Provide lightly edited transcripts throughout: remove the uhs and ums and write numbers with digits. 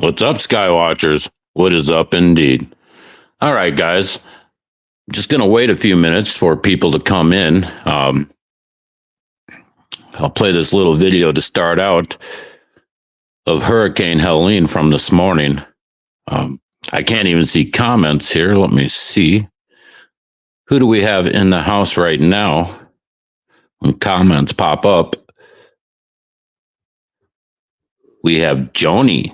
What's up, Skywatchers? What is up indeed? All right, guys. I'm just going to wait a few minutes for people to come in. I'll play this little video to start out of Hurricane Helene from this morning. I can't even see comments here. Let me see. Who do we have in the house right now? When comments pop up, we have Joni.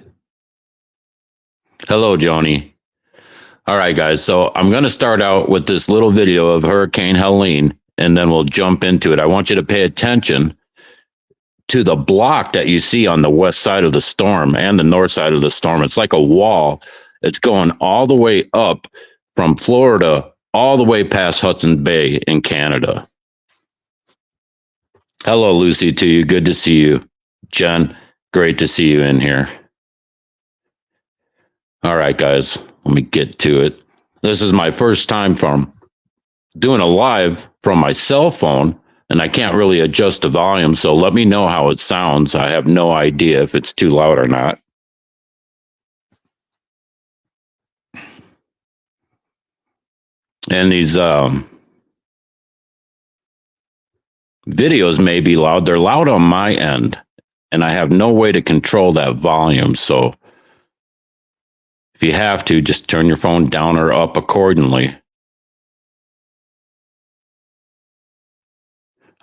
Hello, Joni. All right, guys. So I'm going to start out with this little video of Hurricane Helene, and then we'll jump into it. I want you to pay attention to the block that you see on the west side of the storm and the north side of the storm. It's like a wall. It's going all the way up from Florida, all the way past Hudson Bay in Canada. Hello, Lucy, to you. Good to see you. Jen, great to see you in here. All right, guys, let me get to it. This is my first time from doing a live from my cell phone, and I can't really adjust the volume, so let me know how it sounds. I have no idea if it's too loud or not. And these videos may be loud. They're loud on my end, and I have no way to control that volume, so if you have to, just turn your phone down or up accordingly.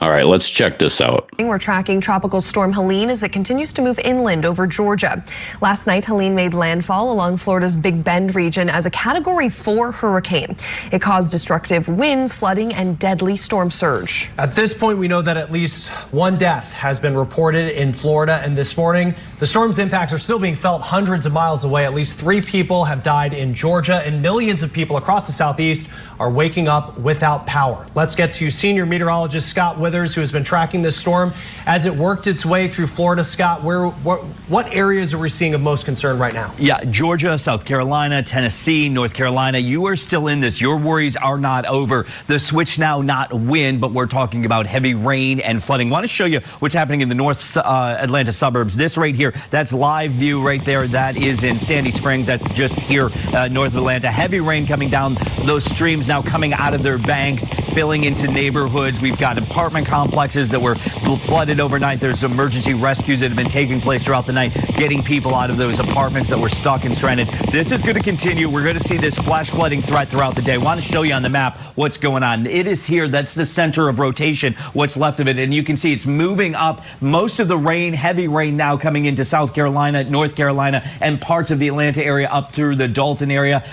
All right, let's check this out. We're tracking Tropical Storm Helene as it continues to move inland over Georgia. Last night, Helene made landfall along Florida's Big Bend region as a Category 4 hurricane. It caused destructive winds, flooding, and deadly storm surge. At this point, we know that at least one death has been reported in Florida, and this morning, the storm's impacts are still being felt hundreds of miles away. At least 3 people have died in Georgia, and millions of people across the southeast are waking up without power. Let's get to senior meteorologist Scott Withers, who has been tracking this storm as it worked its way through Florida. Scott, what areas are we seeing of most concern right now? Yeah, Georgia, South Carolina, Tennessee, North Carolina, you are still in this. Your worries are not over. The switch now, not wind, but we're talking about heavy rain and flooding. Want to show you what's happening in the North Atlanta suburbs. This right here, that's live view right there. That is in Sandy Springs. That's just here north of Atlanta. Heavy rain coming down. Those streams now coming out of their banks, filling into neighborhoods. We've got apartment complexes that were flooded overnight. There's emergency rescues that have been taking place throughout the night, getting people out of those apartments that were stuck and stranded. This is going to continue. We're going to see this flash flooding threat throughout the day. I want to show you on the map what's going on. It is here. That's the center of rotation, what's left of it. And you can see it's moving up. Most of the rain, heavy rain now coming into South Carolina, North Carolina, and parts of the Atlanta area up through the Dalton area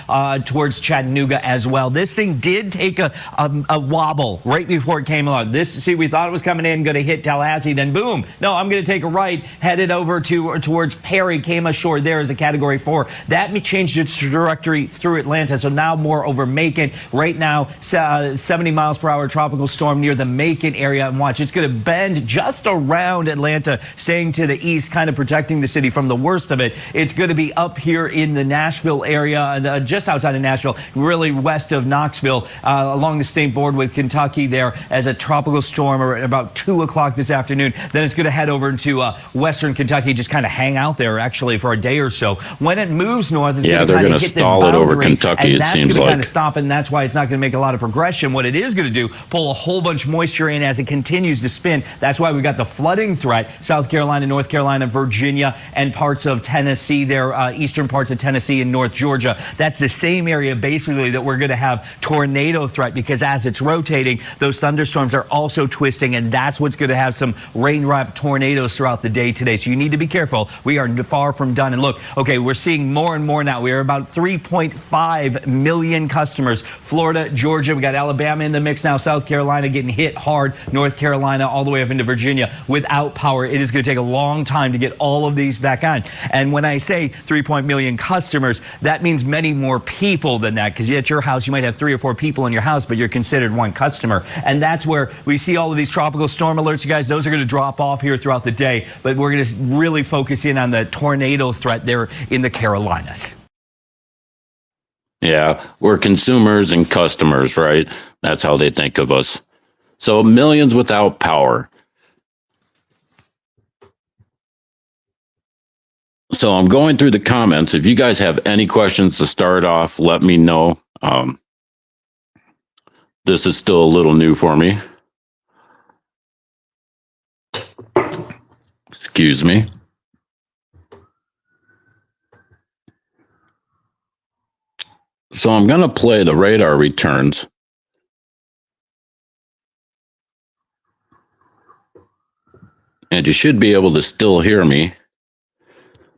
towards Chattanooga as well. This thing did take a wobble right before it came along. See, we thought it was coming in, going to hit Tallahassee, then boom. No, I'm going to take a right, headed over towards Perry, came ashore there as a Category 4. That changed its trajectory through Atlanta, so now more over Macon. Right now, 70 miles per hour tropical storm near the Macon area. And watch, it's going to bend just around Atlanta, staying to the east, kind of protecting the city from the worst of it. It's going to be up here in the Nashville area, just outside of Nashville, really west of Knoxville, along the state border with Kentucky there as a tropical storm about 2 o'clock this afternoon. Then it's going to head over into western Kentucky, just kind of hang out there actually for a day or so. When it moves north, it's they're going to stall it over Kentucky, it seems like. Kind of stop, and that's why it's not going to make a lot of progression. What it is going to do, pull a whole bunch of moisture in as it continues to spin. That's why we got the flooding threat. South Carolina, North Carolina, Virginia, and parts of Tennessee there, eastern parts of Tennessee and North Georgia. That's the same area basically that we're going to have tornado threat, because as it's rotating, those thunderstorms are also twisting, and that's what's going to have some rain-wrapped tornadoes throughout the day today. So you need to be careful. We are far from done. And look, okay, we're seeing more and more now. We are about 3.5 million customers. Florida, Georgia, we got Alabama in the mix now, South Carolina getting hit hard, North Carolina, all the way up into Virginia without power. It is going to take a long time to get all of these back on. And when I say 3 million customers, that means many more people than that, because at your house, you might have 3 or 4 people in your house, but you're considered one customer. And that's where we see all of these tropical storm alerts, you guys. Those are going to drop off here throughout the day, but we're going to really focus in on the tornado threat there in the Carolinas. Yeah, we're consumers and customers, right? That's how they think of us. So millions without power. So I'm going through the comments. If you guys have any questions to start off, let me know. This is still a little new for me. Excuse me. So I'm going to play the radar returns. And you should be able to still hear me.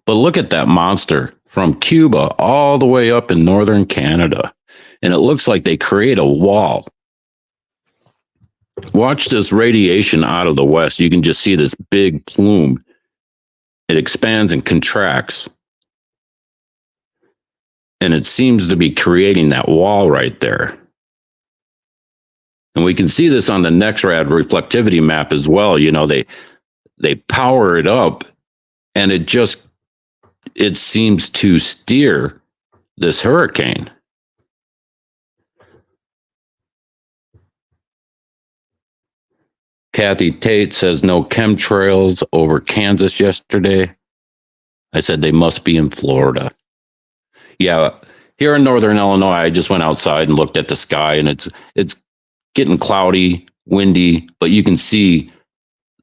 But look at that monster from Cuba all the way up in northern Canada. And it looks like they create a wall. Watch this radiation out of the west. You can just see this big plume. It expands and contracts. And it seems to be creating that wall right there. And we can see this on the NexRad reflectivity map as well. You know, they power it up and it seems to steer this hurricane. Kathy Tate says no chemtrails over Kansas yesterday. I said they must be in Florida. Yeah, here in northern Illinois, I just went outside and looked at the sky, and it's getting cloudy, windy, but you can see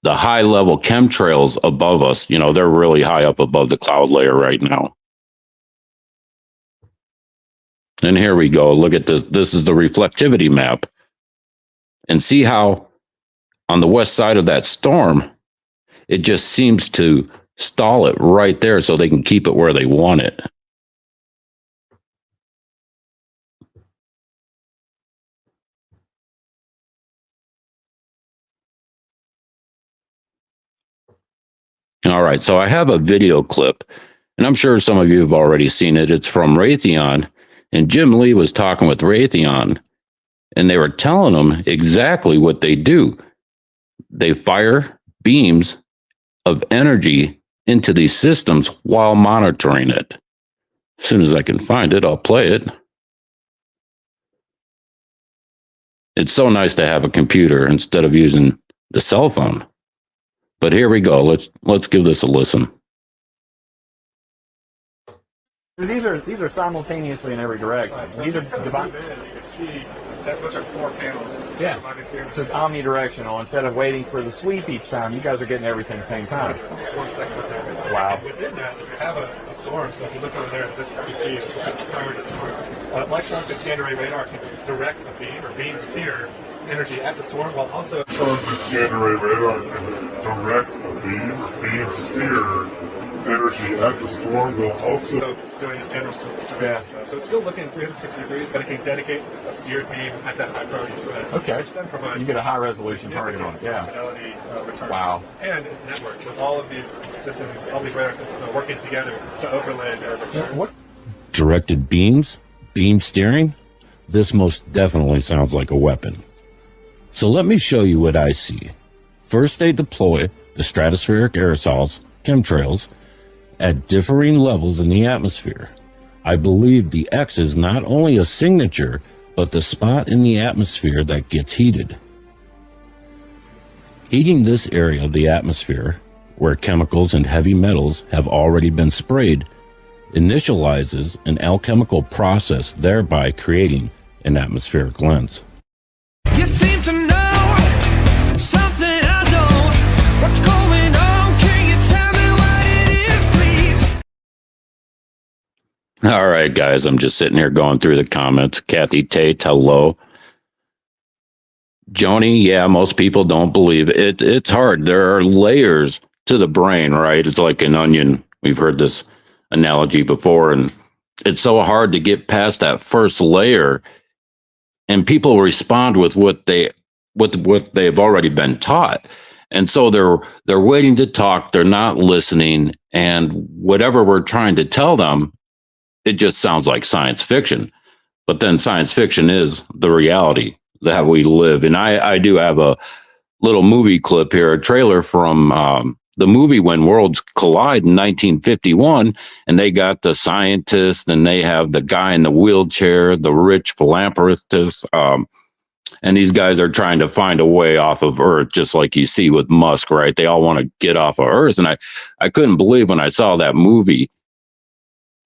the high level chemtrails above us. You know, they're really high up above the cloud layer right now. And here we go. Look at this. This is the reflectivity map. And see how on the west side of that storm, it just seems to stall it right there so they can keep it where they want it. All right, so I have a video clip, and I'm sure some of you have already seen it. It's from Raytheon, and Jim Lee was talking with Raytheon, and they were telling him exactly what they do. They fire beams of energy into these systems while monitoring it. As soon as I can find it, I'll play it. It's so nice to have a computer instead of using the cell phone. But here we go. Let's give this a listen. These are simultaneously in every direction. These are those are 4 panels. Yeah. So it's omnidirectional. Instead of waiting for the sweep each time, you guys are getting everything at the same time. It's almost 1 second with difference. Wow. Within that, if you have a storm, so if you look over there, this is CC, it's primary to storm. Electronic scan array radar can direct a beam or beam steer energy at the storm while also the scan array radar can direct a beam steer energy at the storm will also doing its general surveillance job. So it's still looking 360 degrees, but it can dedicate a steered beam at that high priority threat. Okay. Which then provides you get a high resolution target on it. Yeah. Fidelity return. Wow. And it's networked. So all of these systems, all these radar systems are working together to overlay their return. What? Directed beams, beam steering. This most definitely sounds like a weapon. So let me show you what I see. First, they deploy the stratospheric aerosols, chemtrails, at differing levels in the atmosphere. I believe the X is not only a signature, but the spot in the atmosphere that gets heated. Heating this area of the atmosphere, where chemicals and heavy metals have already been sprayed, initializes an alchemical process, thereby creating an atmospheric lens. You seem to know something I don't. What's going on? Can you tell me what it is, please? All right, guys, I'm just sitting here going through the comments. Kathy Tate, hello. Joni, yeah, most people don't believe it. It's hard. There are layers to the brain, right? It's like an onion. We've heard this analogy before, and it's so hard to get past that first layer. And people respond with what they've already been taught. And so they're waiting to talk, they're not listening, and whatever we're trying to tell them, it just sounds like science fiction. But then science fiction is the reality that we live. And I do have a little movie clip here, a trailer from the movie When Worlds Collide in 1951, and they got the scientist and they have the guy in the wheelchair, the rich philanthropist, and And these guys are trying to find a way off of Earth, just like you see with Musk, right? They all want to get off of Earth. And I couldn't believe when I saw that movie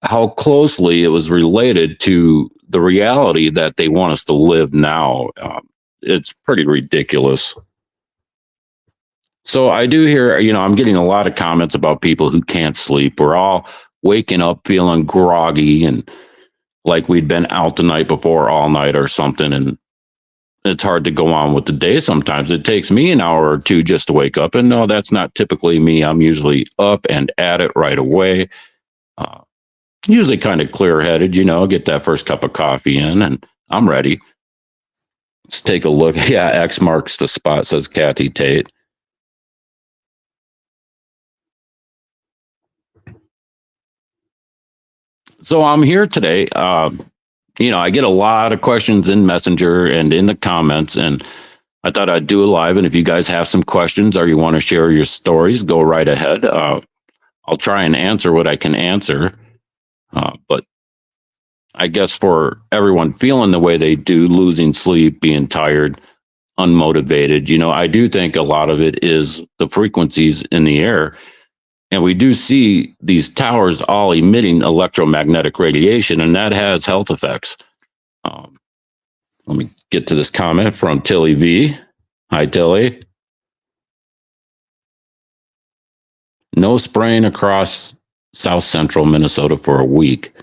how closely it was related to the reality that they want us to live now. It's pretty ridiculous. So I do hear, I'm getting a lot of comments about people who can't sleep. We're all waking up feeling groggy and like we'd been out the night before all night or something. And it's hard to go on with the day sometimes. It takes me an hour or two just to wake up. And no, that's not typically me. I'm usually up and at it right away. Usually kind of clear-headed, get that first cup of coffee in and I'm ready. Let's take a look. Yeah, X marks the spot, says Kathy Tate. So I'm here today. I get a lot of questions in Messenger and in the comments, and I thought I'd do a live. And if you guys have some questions or you want to share your stories, go right ahead. I'll try and answer what I can answer. But I guess for everyone feeling the way they do, losing sleep, being tired, unmotivated, I do think a lot of it is the frequencies in the air. And we do see these towers all emitting electromagnetic radiation, and that has health effects. Let me get to this comment from Tilly V. Hi, Tilly. No spraying across South Central Minnesota for a week,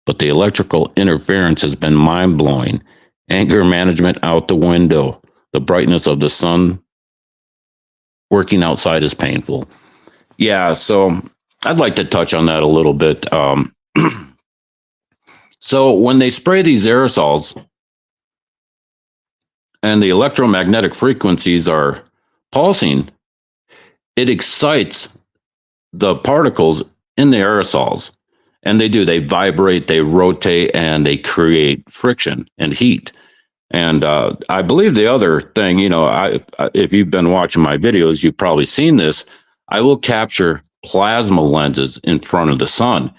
but the electrical interference has been mind-blowing. Anger management out the window. The brightness of the sun working outside is painful. Yeah, so I'd like to touch on that a little bit. So when they spray these aerosols and the electromagnetic frequencies are pulsing, it excites the particles in the aerosols. And they vibrate, they rotate, and they create friction and heat. And I believe the other thing, if you've been watching my videos, you've probably seen this. I will capture plasma lenses in front of the sun.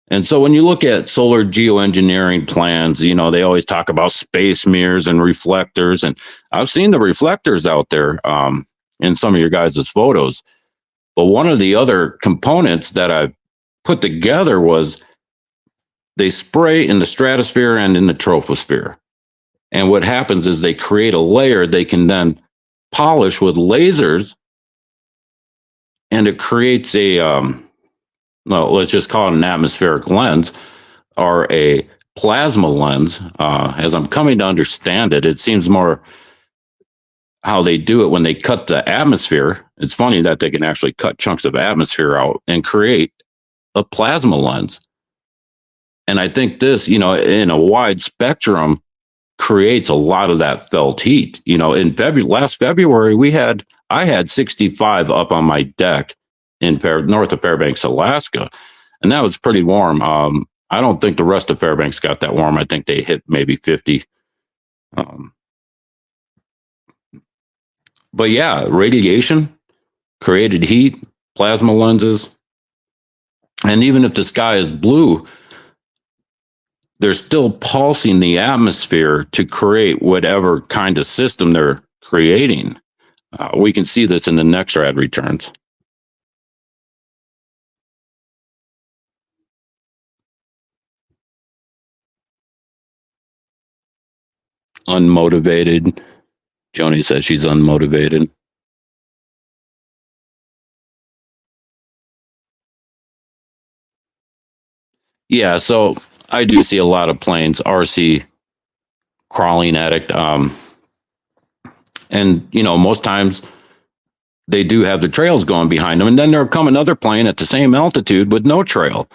And so when you look at solar geoengineering plans, they always talk about space mirrors and reflectors. And I've seen the reflectors out there in some of your guys' photos. But one of the other components that I've put together was they spray in the stratosphere and in the troposphere. And what happens is they create a layer they can then polish with lasers, and it creates a, let's just call it an atmospheric lens or a plasma lens. As I'm coming to understand it, it seems more how they do it when they cut the atmosphere. It's funny that they can actually cut chunks of atmosphere out and create a plasma lens. And I think this, in a wide spectrum, creates a lot of that felt heat. In last February, I had 65 up on my deck in north of Fairbanks, Alaska, and that was pretty warm. I don't think the rest of Fairbanks got that warm. I think they hit maybe 50. But yeah, radiation created heat, plasma lenses, and even if the sky is blue, they're still pulsing the atmosphere to create whatever kind of system they're creating. We can see this in the next rad returns. Unmotivated. Joni says she's unmotivated. Yeah, so I do see a lot of planes, RC crawling at it. And, most times they do have the trails going behind them. And then there'll come another plane at the same altitude with no trail.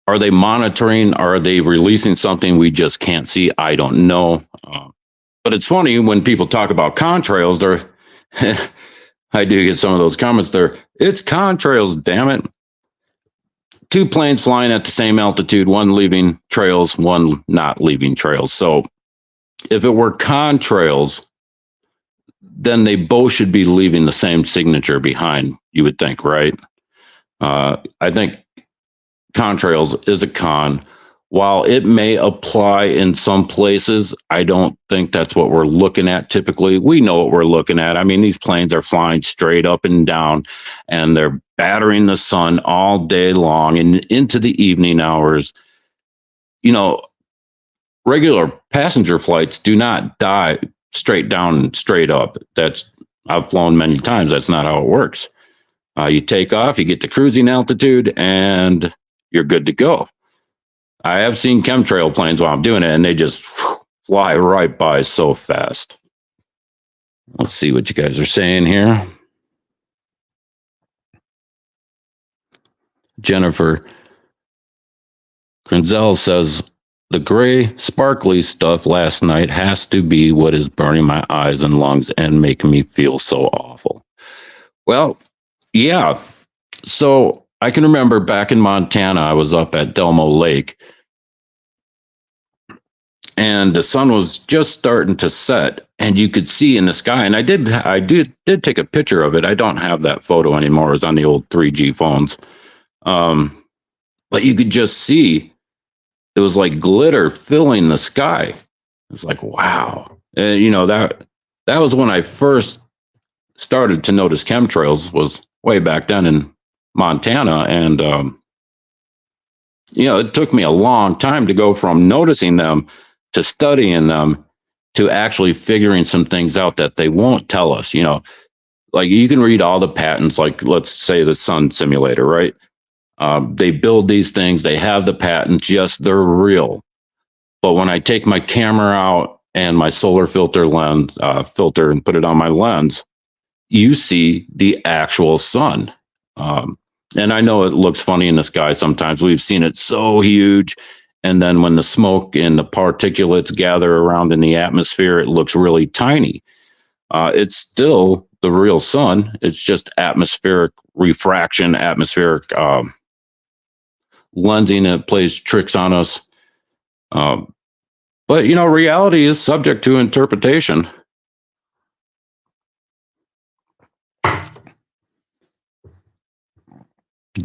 Are they monitoring? Are they releasing something we just can't see? I don't know. But it's funny when people talk about contrails, I do get some of those comments there. It's contrails, damn it. Two planes flying at the same altitude, one leaving trails, one not leaving trails. So if it were contrails, then they both should be leaving the same signature behind, you would think, right? I think contrails is a con. while it may apply in some places, I don't think that's what we're looking at typically. We know what we're looking at. I mean, these planes are flying straight up and down, and they're battering the sun all day long and into the evening hours. You know, regular passenger flights do not die straight down and straight up. I've flown many times. That's not how it works. You take off, you get to cruising altitude, and you're good to go. I have seen chemtrail planes while I'm doing it, and they just fly right by so fast. Let's see what you guys are saying here. Jennifer Grenzel says, the gray, sparkly stuff last night has to be what is burning my eyes and lungs and making me feel so awful. Well, yeah. So I can remember back in Montana, I was up at Delmo Lake, and the sun was just starting to set, and you could see in the sky. And I did take a picture of it. I don't have that photo anymore. It was on the old 3G phones. But you could just see it was like glitter filling the sky. It was like, wow. You know, that was when I first started to notice chemtrails, was way back then in Montana. And, you know, it took me a long time to go from noticing them to studying them to actually figuring some things out that they won't tell us. You know, like you can read all the patents, like let's say the sun simulator, right? They build these things, they have the patents, yes, they're real. But when I take my camera out and my solar filter lens filter and put it on my lens, you see the actual sun. And I know it looks funny in the sky sometimes. We've seen it so huge. And then when the smoke and the particulates gather around in the atmosphere, it looks really tiny. It's still the real sun. It's just atmospheric refraction, atmospheric lensing that plays tricks on us. But, you know, reality is subject to interpretation.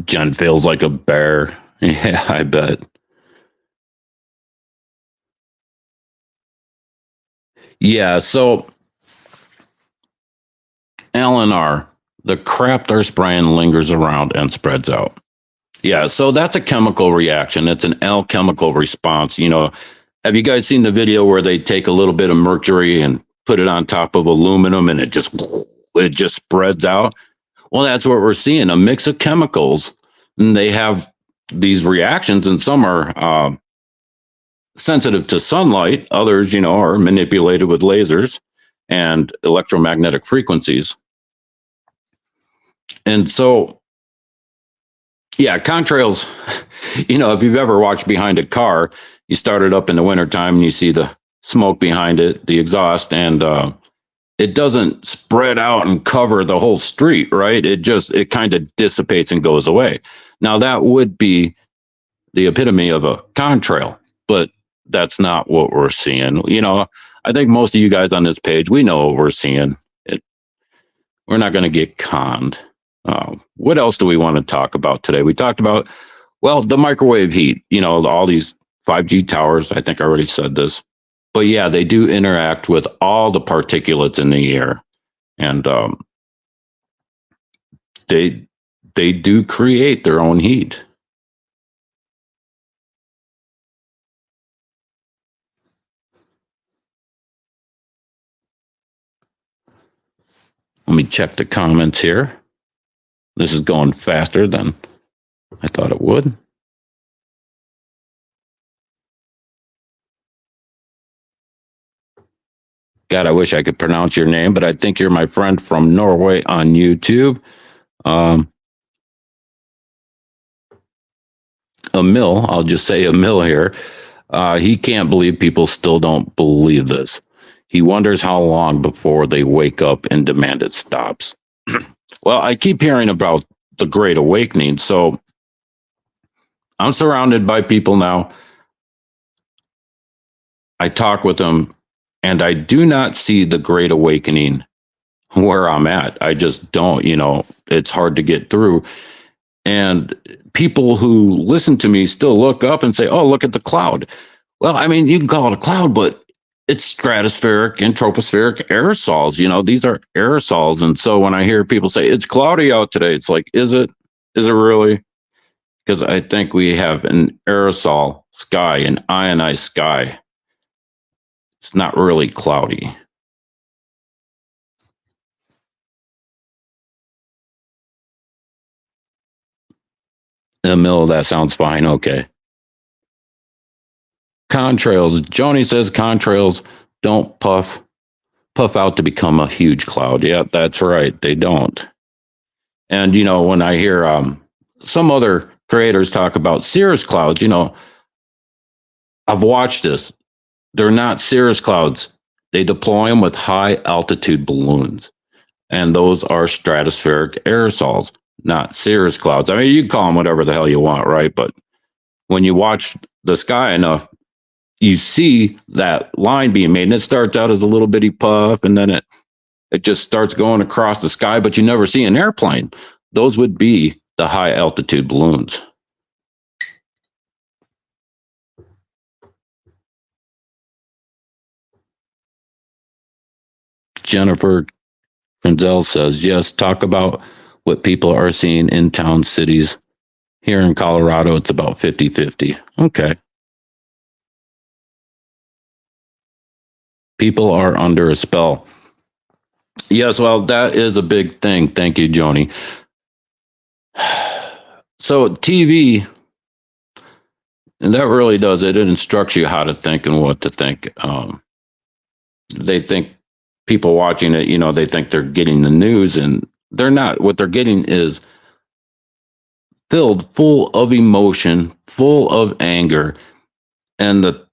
Jen feels like a bear. Yeah, I bet. Yeah, so LNR, the crap they're spraying lingers around and spreads out. Yeah, so that's a chemical reaction. It's an alchemical response. You know, have you guys seen the video where they take a little bit of mercury and put it on top of aluminum and it just spreads out? Well, that's what we're seeing, a mix of chemicals. And they have these reactions, and some are sensitive to sunlight. Others, you know, are manipulated with lasers and electromagnetic frequencies. And so, yeah, contrails, you know, if you've ever watched behind a car, you start it up in the wintertime and you see the smoke behind it, the exhaust, and it doesn't spread out and cover the whole street, right? It kind of dissipates and goes away. Now, that would be the epitome of a contrail, but that's not what we're seeing. You know, I think most of you guys on this page, we know what we're seeing. We're not going to get conned. What else do we want to talk about today? We talked about, well, the microwave heat, you know, all these 5G towers. I think I already said this. But yeah, they do interact with all the particulates in the air. And they do create their own heat. Let me check the comments here. This is going faster than I thought it would. God, I wish I could pronounce your name, but I think you're my friend from Norway on YouTube. Emil, I'll just say Emil here. He can't believe people still don't believe this. He wonders how long before they wake up and demand it stops. Well, I keep hearing about the Great Awakening, so I'm surrounded by people now. I talk with them, and I do not see the Great Awakening where I'm at. I just don't, you know, it's hard to get through. And people who listen to me still look up and say, oh, look at the cloud. Well, I mean, you can call it a cloud, but it's stratospheric and tropospheric aerosols. You know, these are aerosols. And so when I hear people say it's cloudy out today, it's like, is it? Is it really? Because I think we have an aerosol sky, an ionized sky. It's not really cloudy. In the middle, that sounds fine. Okay. Contrails. Joni says contrails don't puff out to become a huge cloud. Yeah, that's right. They don't. And, you know, when I hear some other creators talk about cirrus clouds, you know, I've watched this. They're not cirrus clouds. They deploy them with high altitude balloons. And those are stratospheric aerosols, not cirrus clouds. I mean, you can call them whatever the hell you want, right? But when you watch the sky enough, you see that line being made, and it starts out as a little bitty puff, and then it just starts going across the sky, but you never see an airplane. Those would be the high altitude balloons. Jennifer Frenzel says, yes, talk about what people are seeing in town cities. Here in Colorado, it's about 50-50. Okay. People are under a spell. Yes, well, that is a big thing. Thank you, Joni. So TV, and that really does it. It instructs you how to think and what to think. They think people watching it, you know, they think they're getting the news, and they're not. What they're getting is filled full of emotion, full of anger, and the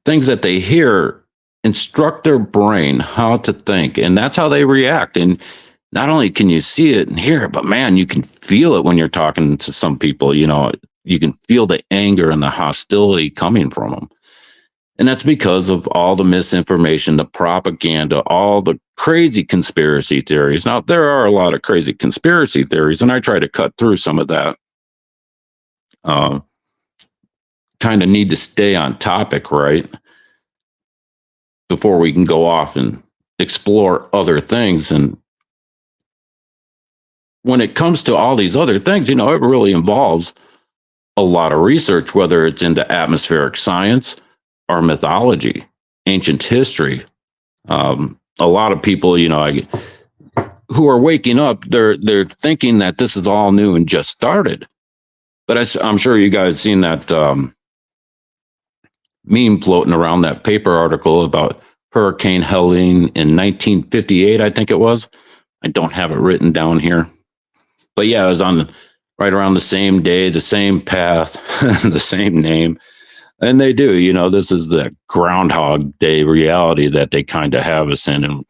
things that they hear instruct their brain how to think, and that's how they react. And not only can you see it and hear it, but man, you can feel it when you're talking to some people. You know, you can feel the anger and the hostility coming from them. And that's because of all the misinformation, the propaganda, all the crazy conspiracy theories. Now, there are a lot of crazy conspiracy theories, and I try to cut through some of that. Kind of need to stay on topic, right? Before we can go off and explore other things. And when it comes to all these other things, you know, it really involves a lot of research, whether it's into atmospheric science or mythology, ancient history. A lot of people, you know, who are waking up, they're thinking that this is all new and just started. But I'm sure you guys seen that meme floating around, that paper article about Hurricane Helene in 1958, I think it was. I don't have it written down here. But yeah, it was on right around the same day, the same path, the same name. And they do, you know, this is the Groundhog Day reality that they kind of have us in. And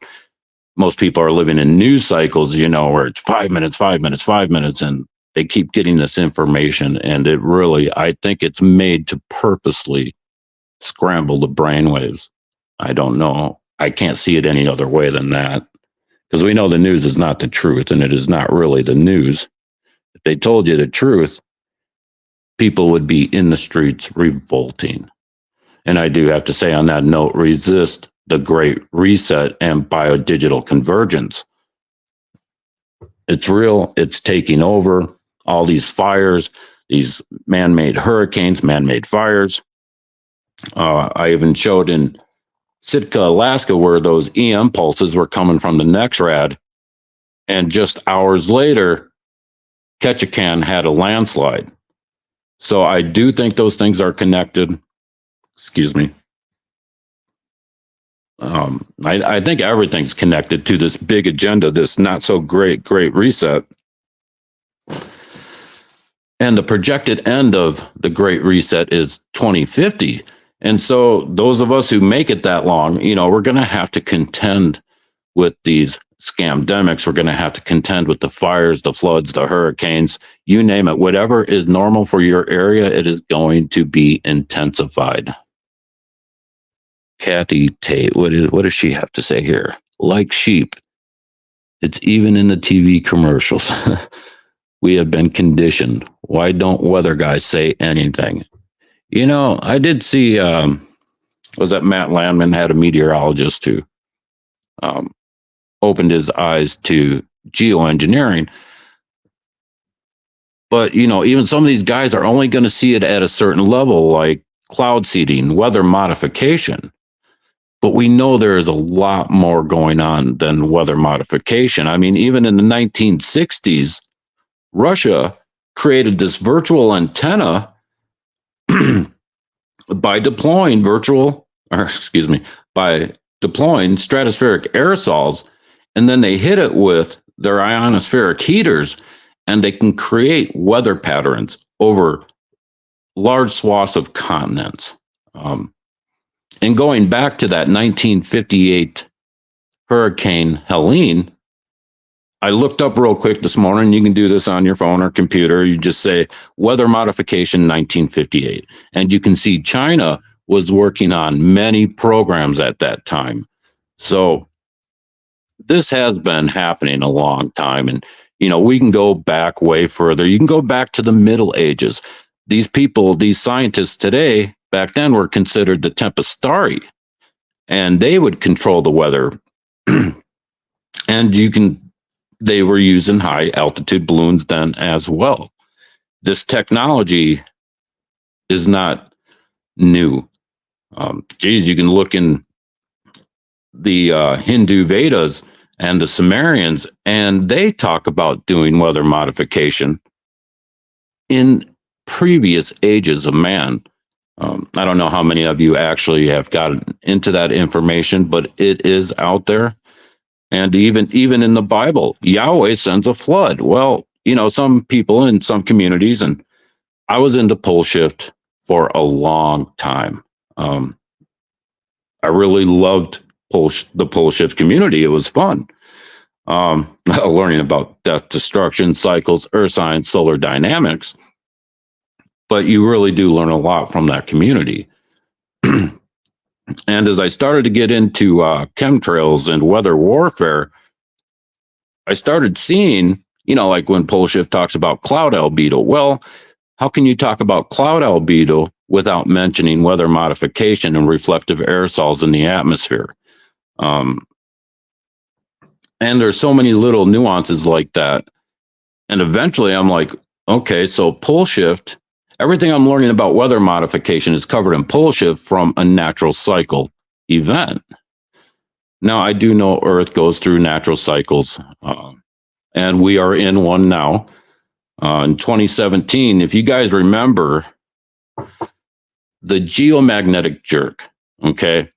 most people are living in news cycles, you know, where it's 5 minutes, 5 minutes, 5 minutes, and they keep getting this information. And it really, I think it's made to purposely scramble the brainwaves. I don't know. I can't see it any other way than that, because we know the news is not the truth, and it is not really the news. If they told you the truth, people would be in the streets revolting. And I do have to say on that note, resist the Great Reset and biodigital convergence. It's real. It's taking over. All these fires, these man-made hurricanes, man-made fires. I even showed in Sitka, Alaska, where those EM pulses were coming from the NEXRAD. And just hours later, Ketchikan had a landslide. So I do think those things are connected. Excuse me. I think everything's connected to this big agenda, this not so great reset. And the projected end of the Great Reset is 2050. And so those of us who make it that long, you know, we're going to have to contend with these scamdemics. We're going to have to contend with the fires, the floods, the hurricanes, you name it. Whatever is normal for your area, it is going to be intensified. Kathy Tate, what does she have to say here? Like sheep, it's even in the TV commercials. We have been conditioned. Why don't weather guys say anything? You know, I did see, was that Matt Landman had a meteorologist who opened his eyes to geoengineering. But, you know, even some of these guys are only going to see it at a certain level, like cloud seeding, weather modification. But we know there is a lot more going on than weather modification. I mean, even in the 1960s, Russia created this virtual antenna by deploying by deploying stratospheric aerosols, and then they hit it with their ionospheric heaters, and they can create weather patterns over large swaths of continents. And going back to that 1958 Hurricane Helene, I looked up real quick this morning. You can do this on your phone or computer. You just say weather modification 1958. And you can see China was working on many programs at that time. So this has been happening a long time. And, you know, we can go back way further. You can go back to the Middle Ages. These people, these scientists today, back then were considered the tempestari, and they would control the weather. And they were using high altitude balloons then as well. This technology is not new. You can look in the Hindu Vedas and the Sumerians, and they talk about doing weather modification in previous ages of man. I don't know how many of you actually have gotten into that information, but it is out there. And even in the Bible, Yahweh sends a flood. Well, you know, some people in some communities, and I was into pole shift for a long time. I really loved the pole shift community. It was fun. Learning about death, destruction, cycles, earth science, solar dynamics. But you really do learn a lot from that community. And as I started to get into chemtrails and weather warfare, I started seeing, you know, like when pole shift talks about cloud albedo. Well, how can you talk about cloud albedo without mentioning weather modification and reflective aerosols in the atmosphere? And there's so many little nuances like that. And eventually I'm like, okay, so pole shift, everything I'm learning about weather modification is covered in pole shift from a natural cycle event. Now, I do know Earth goes through natural cycles, and we are in one now. In 2017, if you guys remember the geomagnetic jerk, okay?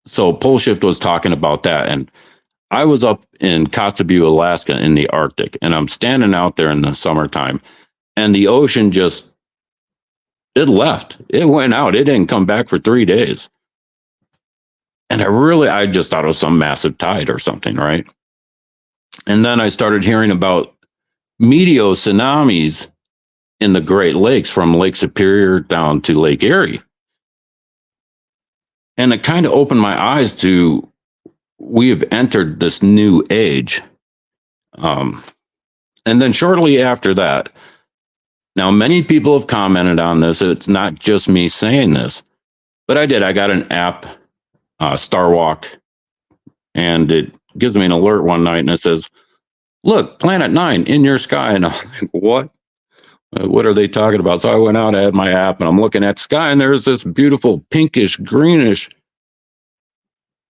So pole shift was talking about that, and I was up in Kotzebue, Alaska in the Arctic, and I'm standing out there in the summertime, and the ocean it left. It went out. It didn't come back for 3 days. And I just thought it was some massive tide or something, right? And then I started hearing about meteo tsunamis in the Great Lakes from Lake Superior down to Lake Erie. And it kind of opened my eyes to, we have entered this new age. And then shortly after that, now many people have commented on this. It's not just me saying this, but I did. I got an app, Starwalk, and it gives me an alert one night and it says, look, Planet 9 in your sky. And I'm like, what? What are they talking about? So I went out, I had my app, and I'm looking at the sky, and there's this beautiful pinkish, greenish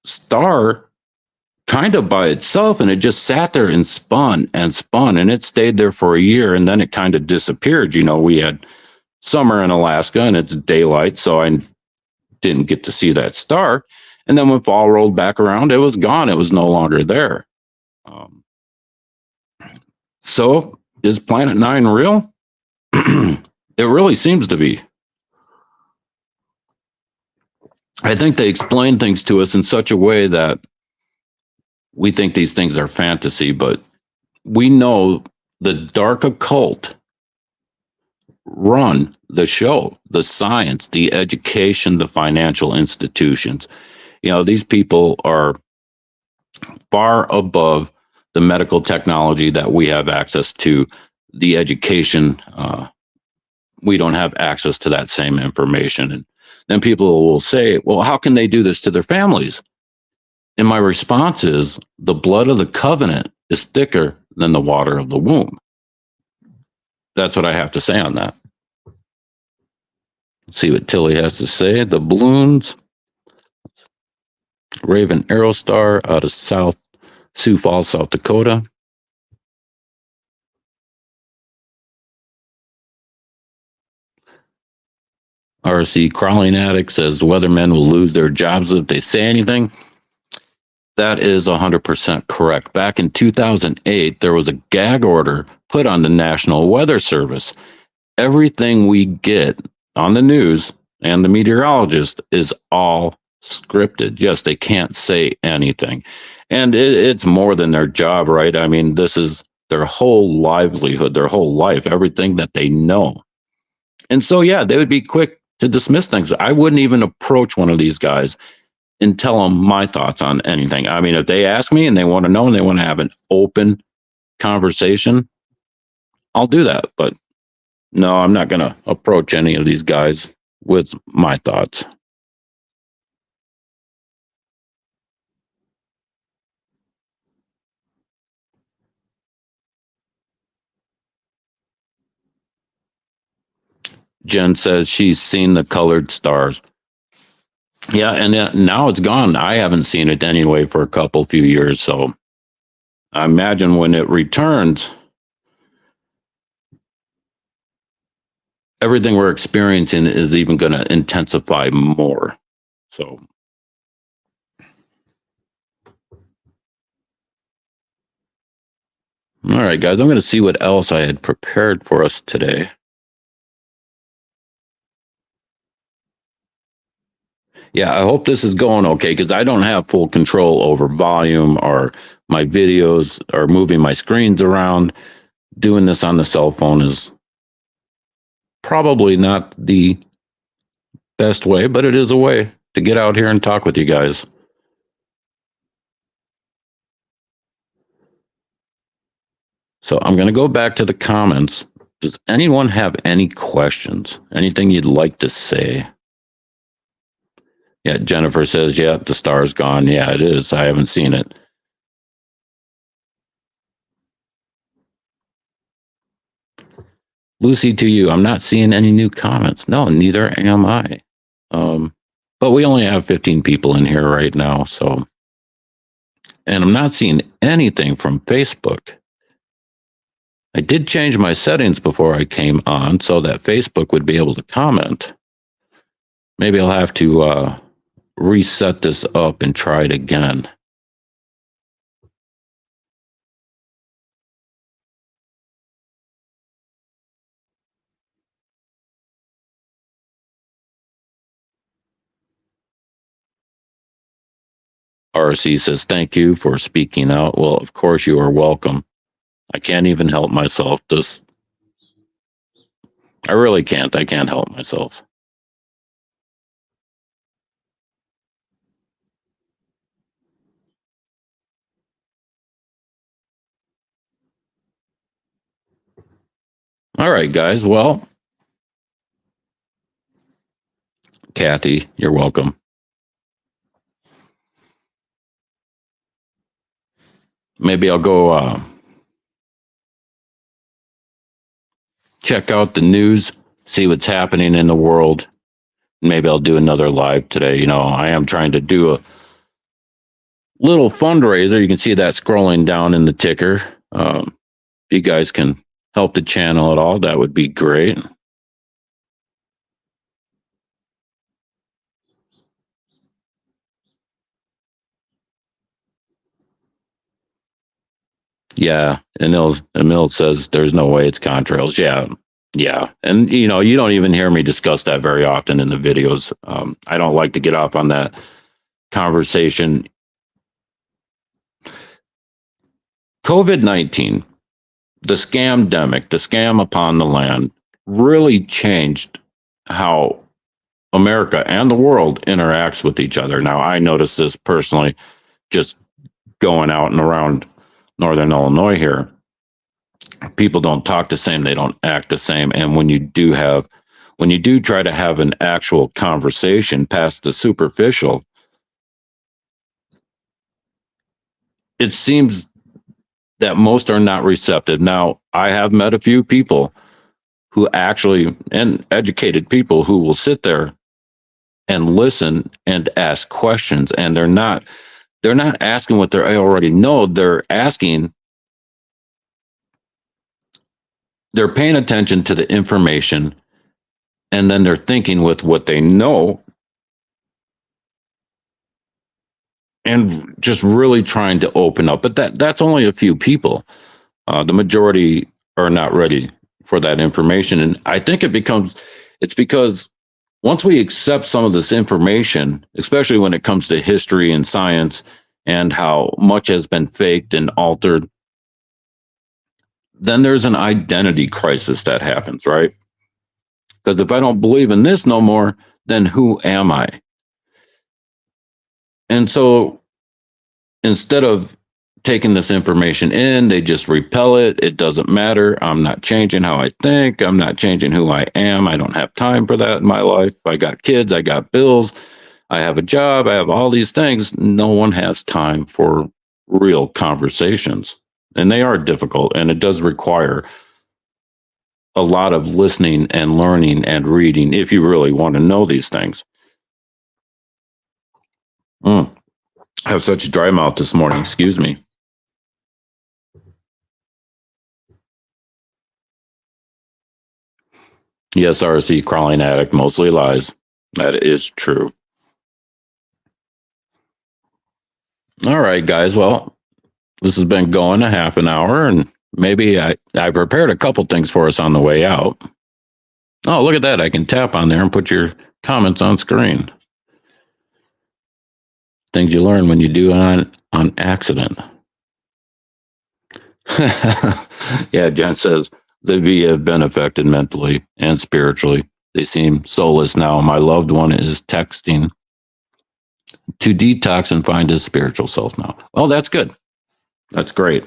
star kind of by itself, and it just sat there and spun, and it stayed there for a year, and then it kind of disappeared. You know, we had summer in Alaska, and it's daylight, so I didn't get to see that star. And then when fall rolled back around, it was gone. It was no longer there. So is Planet 9 real? It really seems to be. I think they explain things to us in such a way that we think these things are fantasy, but we know the dark occult run the show, the science, the education, the financial institutions. You know, these people are far above the medical technology that we have access to, the education, we don't have access to that same information. And then people will say, well, how can they do this to their families? And my response is, the blood of the covenant is thicker than the water of the womb. That's what I have to say on that. Let's see what Tilly has to say. The balloons. Raven Arrow Star out of Sioux Falls, South Dakota. RC Crawling Addict says weathermen will lose their jobs if they say anything. That is 100% correct. Back in 2008, there was a gag order put on the National Weather Service. Everything we get on the news and the meteorologist is all scripted. Yes, they can't say anything. And it's more than their job, right? I mean, this is their whole livelihood, their whole life, everything that they know. And so, yeah, they would be quick to dismiss things. I wouldn't even approach one of these guys and tell them my thoughts on anything. I mean, if they ask me and they want to know and they want to have an open conversation, I'll do that. But no, I'm not going to approach any of these guys with my thoughts. Jen says she's seen the colored stars. Yeah, and now it's gone. I haven't seen it anyway for a few years. So I imagine when it returns, everything we're experiencing is even going to intensify more. So. All right, guys, I'm going to see what else I had prepared for us today. Yeah, I hope this is going okay, because I don't have full control over volume or my videos or moving my screens around. Doing this on the cell phone is probably not the best way, but it is a way to get out here and talk with you guys. So I'm going to go back to the comments. Does anyone have any questions? Anything you'd like to say? Yeah, Jennifer says, yeah, the star's gone. Yeah, it is. I haven't seen it. Lucy, to you, I'm not seeing any new comments. No, neither am I. But we only have 15 people in here right now. So, and I'm not seeing anything from Facebook. I did change my settings before I came on so that Facebook would be able to comment. Maybe I'll have to reset this up and try it again. RC says, thank you for speaking out. Well, of course you are welcome. I can't even help myself. I really can't. I can't help myself. All right, guys. Well, Kathy, you're welcome. Maybe I'll go check out the news, see what's happening in the world. Maybe I'll do another live today. You know, I am trying to do a little fundraiser. You can see that scrolling down in the ticker. If you guys can help the channel at all, that would be great. Yeah, and Emil says there's no way it's contrails. Yeah. And, you know, you don't even hear me discuss that very often in the videos. I don't like to get off on that conversation. COVID-19, the scamdemic, the scam upon the land, really changed how America and the world interacts with each other. Now, I noticed this personally just going out and around Northern Illinois here, people don't talk the same, they don't act the same. And when you do try to have an actual conversation past the superficial, it seems that most are not receptive. Now, I have met a few people who actually, and educated people who will sit there and listen and ask questions, and they're not asking what they already know. They're paying attention to the information, and then they're thinking with what they know and just really trying to open up. But that's only a few people. The majority are not ready for that information. And I think it's because once we accept some of this information, especially when it comes to history and science and how much has been faked and altered, then there's an identity crisis that happens, right? Because if I don't believe in this no more, then who am I? And so instead of taking this information in, they just repel it. It doesn't matter. I'm not changing how I think. I'm not changing who I am. I don't have time for that in my life. I got kids. I got bills. I have a job. I have all these things. No one has time for real conversations. And they are difficult. And it does require a lot of listening and learning and reading if you really want to know these things. I have such a dry mouth this morning. Excuse me. Yes, RC, crawling addict, mostly lies. That is true. All right, guys. Well, this has been going a half an hour, and maybe I prepared a couple things for us on the way out. Oh, look at that. I can tap on there and put your comments on screen. Things you learn when you do it on accident. Yeah, Jen says, the V have been affected mentally and spiritually. They seem soulless now. My loved one is texting to detox and find his spiritual self now. Oh, that's good. That's great.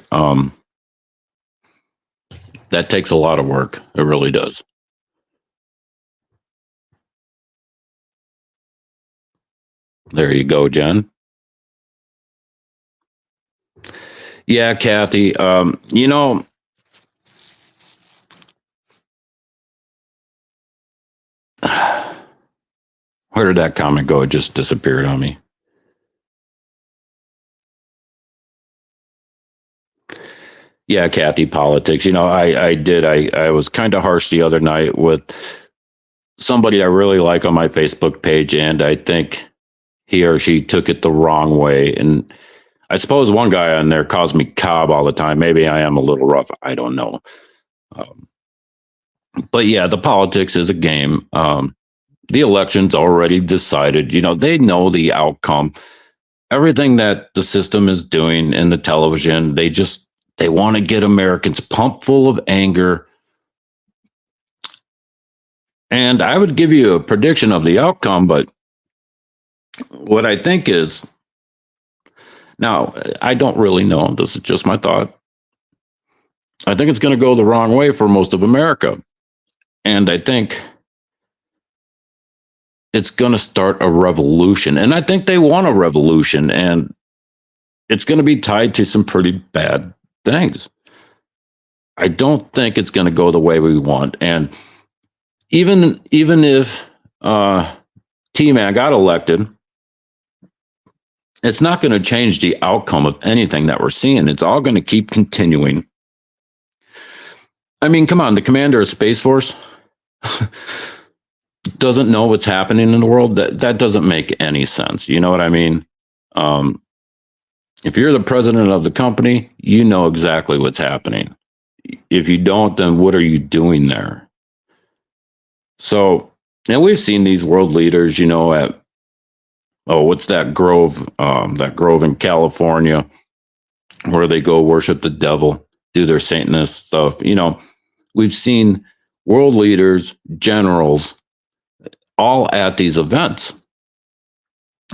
That takes a lot of work. It really does. There you go, Jen. Yeah, Kathy. You know, where did that comment go? It just disappeared on me. Yeah, Kathy, politics. You know, I was kind of harsh the other night with somebody I really like on my Facebook page, and I think he or she took it the wrong way. And I suppose one guy on there calls me Cobb all the time. Maybe I am a little rough. I don't know. But yeah, the politics is a game. The election's already decided. You know, they know the outcome. Everything that the system is doing in the television, they want to get Americans pumped full of anger. And I would give you a prediction of the outcome, but what I think is, now, I don't really know. This is just my thought. I think it's going to go the wrong way for most of America. And I think it's going to start a revolution. And I think they want a revolution. And it's going to be tied to some pretty bad things. I don't think it's going to go the way we want. And even if T-Man got elected, it's not going to change the outcome of anything that we're seeing. It's all going to keep continuing. I mean, come on, the commander of Space Force doesn't know what's happening in the world. That doesn't make any sense. You know what I mean? If you're the president of the company, you know exactly what's happening. If you don't, then what are you doing there? So, and we've seen these world leaders, you know, at, what's that grove? That grove in California where they go worship the devil, do their Satanist stuff. You know, we've seen world leaders, generals, all at these events.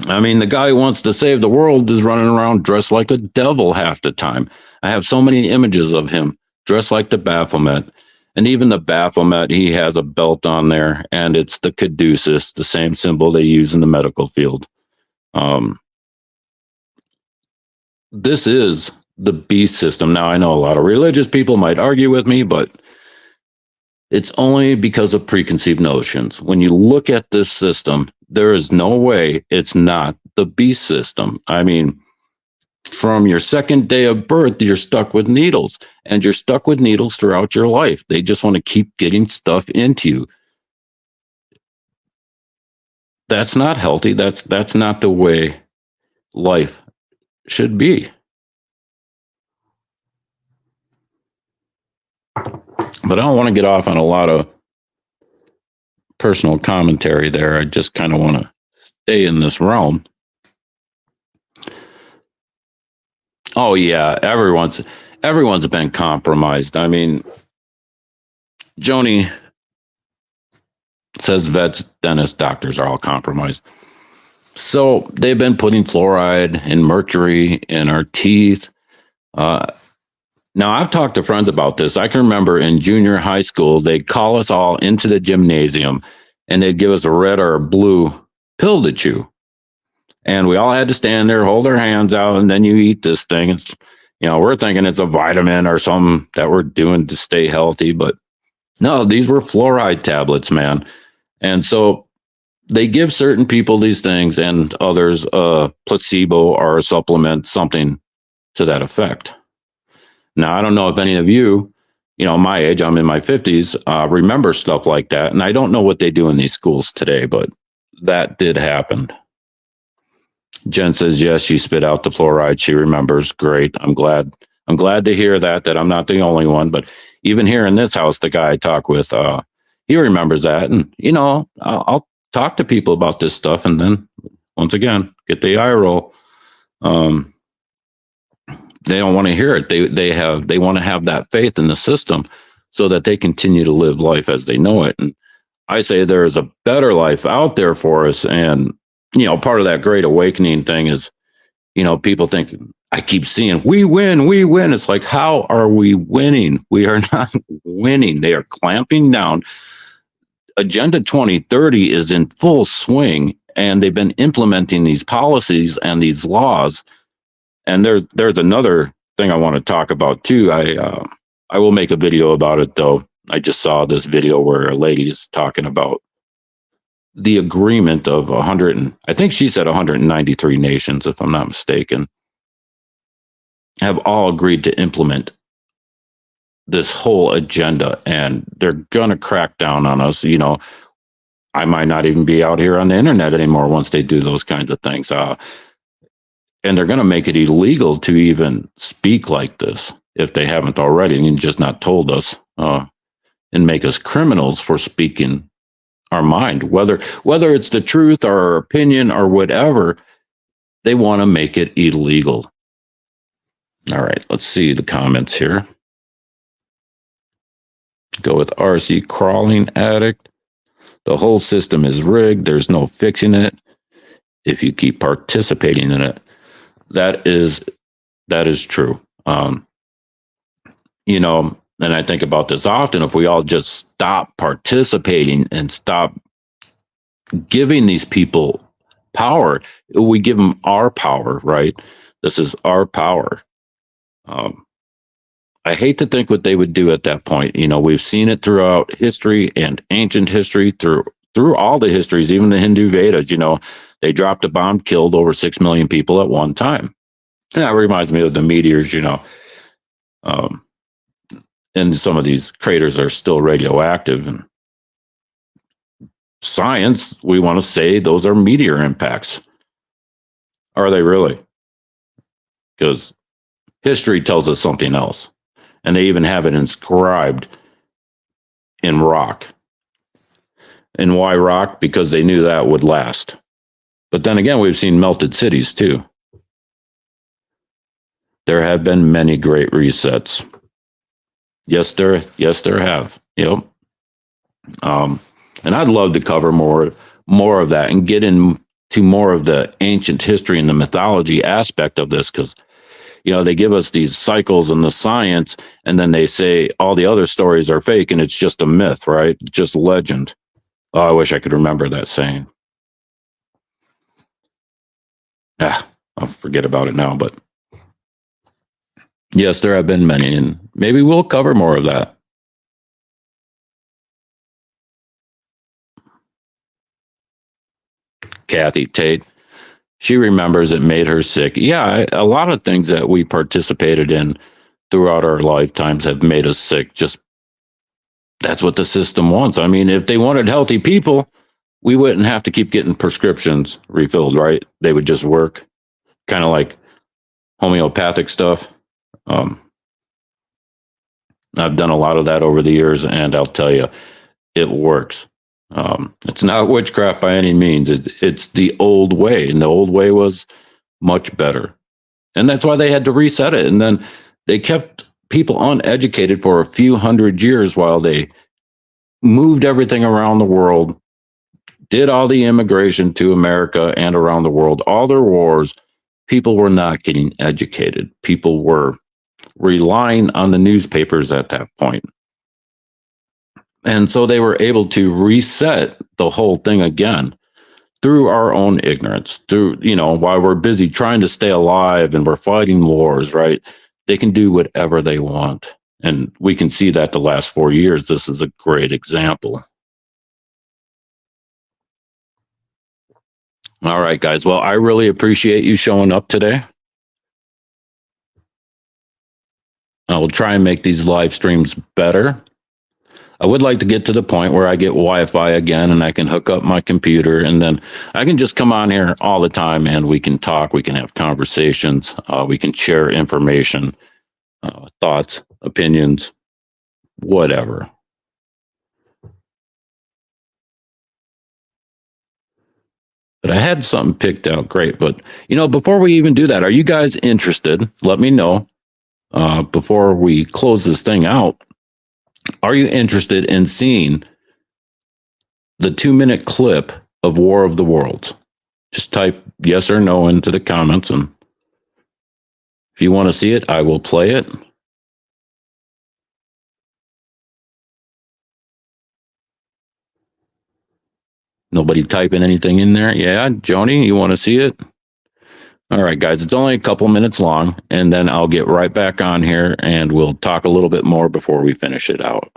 I mean, the guy who wants to save the world is running around dressed like a devil half the time. I have so many images of him dressed like the Baphomet. And even the Baphomet, he has a belt on there, and it's the caduceus, the same symbol they use in the medical field. This is the beast system. Now, I know a lot of religious people might argue with me, but it's only because of preconceived notions. When you look at this system, there is no way it's not the beast system. I mean, from your second day of birth, you're stuck with needles, and you're stuck with needles throughout your life. They just want to keep getting stuff into you. That's not healthy. That's not the way life should be. But I don't want to get off on a lot of personal commentary there. I just kind of want to stay in this realm. Oh yeah, everyone's been compromised. I mean, Joni says vets, dentists, doctors are all compromised. So they've been putting fluoride and mercury in our teeth. Now, I've talked to friends about this. I can remember in junior high school, they'd call us all into the gymnasium and they'd give us a red or a blue pill to chew. And we all had to stand there, hold our hands out, and then you eat this thing. It's, we're thinking it's a vitamin or something that we're doing to stay healthy. But no, these were fluoride tablets, man. And so they give certain people these things and others a placebo or a supplement, something to that effect. Now, I don't know if any of you, my age, I'm in my 50s, remember stuff like that. And I don't know what they do in these schools today, but that did happen. Jen says, yes, she spit out the fluoride. She remembers. Great. I'm glad to hear that I'm not the only one. But even here in this house, the guy I talk with, he remembers that. And, I'll talk to people about this stuff. And then once again, get the eye roll. They don't want to hear it. They want to have that faith in the system so that they continue to live life as they know it. And I say there is a better life out there for us. And, part of that great awakening thing is, people think, I keep seeing, we win. It's like, how are we winning? We are not winning. They are clamping down. Agenda 2030 is in full swing, and they've been implementing these policies and these laws. And there's another thing I want to talk about too. I will make a video about it though. I just saw this video where a lady is talking about the agreement of 193 nations, if I'm not mistaken, have all agreed to implement this whole agenda, and they're gonna crack down on us. I might not even be out here on the internet anymore once they do those kinds of things. And they're going to make it illegal to even speak like this if they haven't already and just not told us, and make us criminals for speaking our mind. Whether it's the truth or our opinion or whatever, they want to make it illegal. All right, let's see the comments here. Go with RC Crawling Addict. The whole system is rigged. There's no fixing it if you keep participating in it. That is true. And I think about this often. If we all just stop participating and stop giving these people power, we give them our power, right? This is our power. I hate to think what they would do at that point. We've seen it throughout history and ancient history, through all the histories, even the Hindu Vedas. They dropped a bomb, killed over 6 million people at one time. That reminds me of the meteors, and some of these craters are still radioactive. And science, we want to say those are meteor impacts. Are they really? Because history tells us something else. And they even have it inscribed in rock. And why rock? Because they knew that would last. But then again, we've seen melted cities too. There have been many great resets. Yes, there have. Yep. And I'd love to cover more of that and get into to more of the ancient history and the mythology aspect of this, because they give us these cycles and the science, and then they say all the other stories are fake and it's just a myth, right? Just legend. Oh, I wish I could remember that saying. I'll forget about it now, but yes, there have been many, and maybe we'll cover more of that. Kathy Tate, she remembers it made her sick. Yeah, a lot of things that we participated in throughout our lifetimes have made us sick. Just that's what the system wants. I mean, if they wanted healthy people, we wouldn't have to keep getting prescriptions refilled, right? They would just work, kind of like homeopathic stuff. I've done a lot of that over the years, and I'll tell you, it works. It's not witchcraft by any means. It's the old way, and the old way was much better. And that's why they had to reset it. And then they kept people uneducated for a few hundred years while they moved everything around the world, did all the immigration to America and around the world, all their wars. People were not getting educated. People were relying on the newspapers at that point. And so they were able to reset the whole thing again through our own ignorance, through, while we're busy trying to stay alive and we're fighting wars, right? They can do whatever they want. And we can see that the last 4 years. This is a great example. All right, guys. Well, I really appreciate you showing up today. I will try and make these live streams better. I would like to get to the point where I get Wi-Fi again and I can hook up my computer, and then I can just come on here all the time and we can talk, we can have conversations, we can share information, thoughts, opinions, whatever. But I had something picked out great. But, before we even do that, are you guys interested? Let me know before we close this thing out. Are you interested in seeing the 2-minute clip of War of the Worlds? Just type yes or no into the comments, and if you want to see it, I will play it. Nobody typing anything in there? Yeah, Joni, you want to see it? All right, guys, it's only a couple minutes long, and then I'll get right back on here and we'll talk a little bit more before we finish it out.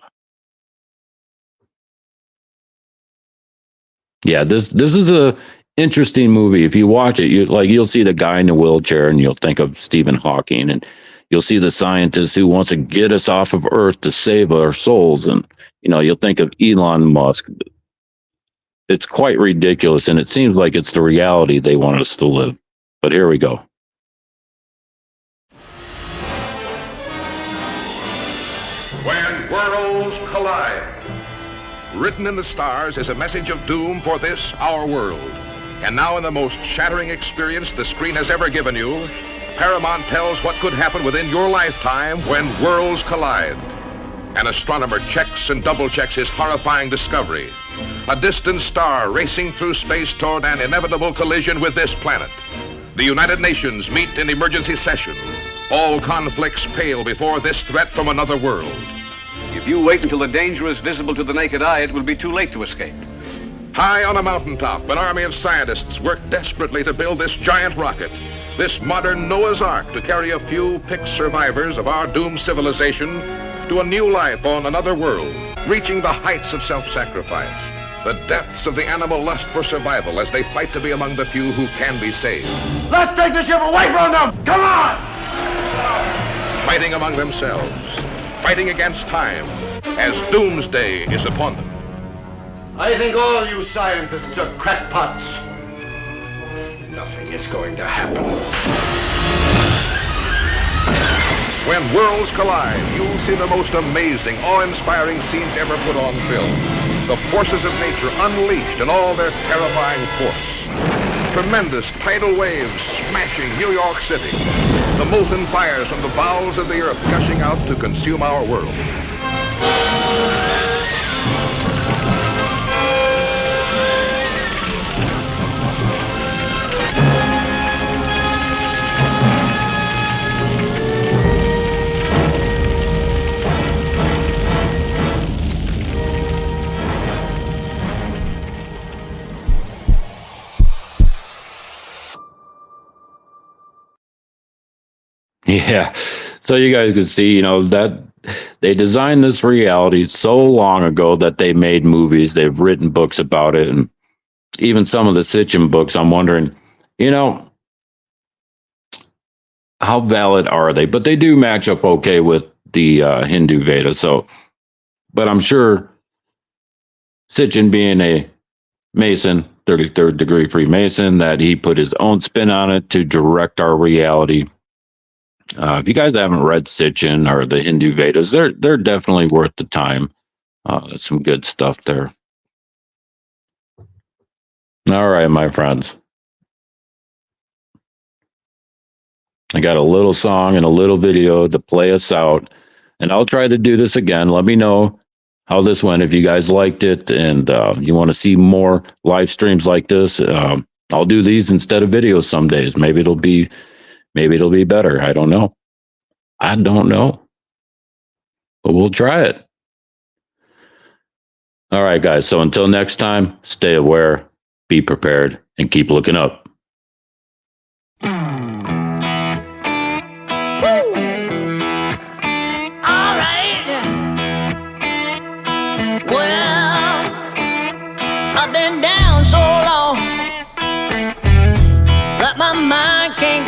Yeah, this is a interesting movie. If you watch it, you'll see the guy in the wheelchair and you'll think of Stephen Hawking, and you'll see the scientist who wants to get us off of Earth to save our souls, and you'll think of Elon Musk. It's quite ridiculous, and it seems like it's the reality they want us to live. But here we go. When worlds collide. Written in the stars is a message of doom for this, our world. And now in the most shattering experience the screen has ever given you, Paramount tells what could happen within your lifetime when worlds collide. An astronomer checks and double-checks his horrifying discovery. A distant star racing through space toward an inevitable collision with this planet. The United Nations meet in emergency session. All conflicts pale before this threat from another world. If you wait until the danger is visible to the naked eye, it will be too late to escape. High on a mountaintop, an army of scientists work desperately to build this giant rocket, this modern Noah's Ark, to carry a few picked survivors of our doomed civilization to a new life on another world, reaching the heights of self-sacrifice, the depths of the animal lust for survival as they fight to be among the few who can be saved. Let's take the ship away from them! Come on! Fighting among themselves, fighting against time, as doomsday is upon them. I think all you scientists are crackpots. Nothing is going to happen. When worlds collide, you'll see the most amazing, awe-inspiring scenes ever put on film. The forces of nature unleashed in all their terrifying force. Tremendous tidal waves smashing New York City. The molten fires from the bowels of the earth gushing out to consume our world. Yeah. So you guys can see, that they designed this reality so long ago that they made movies. They've written books about it. And even some of the Sitchin books, I'm wondering, how valid are they? But they do match up okay with the Hindu Veda. So, but I'm sure Sitchin being a Mason, 33rd degree Freemason, that he put his own spin on it to direct our reality. If you guys haven't read Sitchin or the Hindu Vedas, they're definitely worth the time. There's some good stuff there. All right, my friends. I got a little song and a little video to play us out, and I'll try to do this again. Let me know how this went. If you guys liked it and you want to see more live streams like this, I'll do these instead of videos some days. Maybe it'll be better. I don't know. But we'll try it. All right, guys. So until next time, stay aware, be prepared, and keep looking up.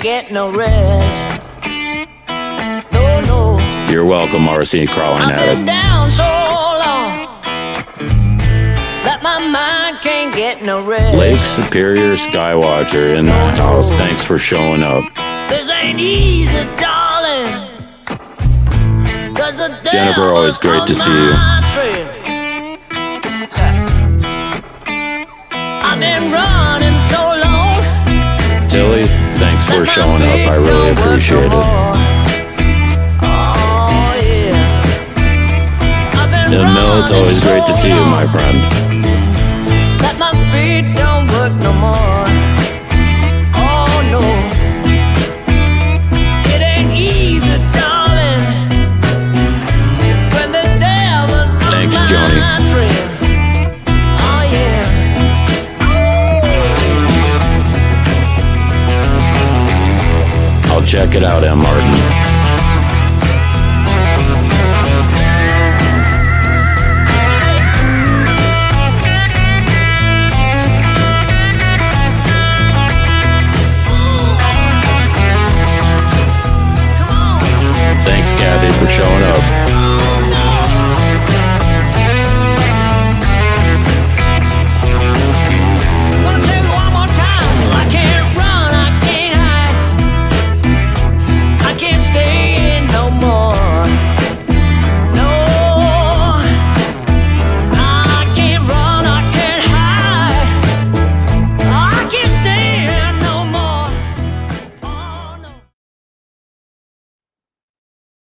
Get no rest. No. You're welcome, RC Crawling I've been Addict. down so long that my mind can't get no rest. Lake Superior Skywatcher in the house. Thanks for showing up. This ain't easy, darling. Jennifer, always great to see you. I've been running so long. Tilly, thanks for showing up. I really appreciate it. And Mill, it's always great to see you, my friend. That my feet don't work no more. Oh no, it ain't easy, darling. When the devil's on Thanks, my Johnny. trail. Oh yeah. I'll check it out, MR.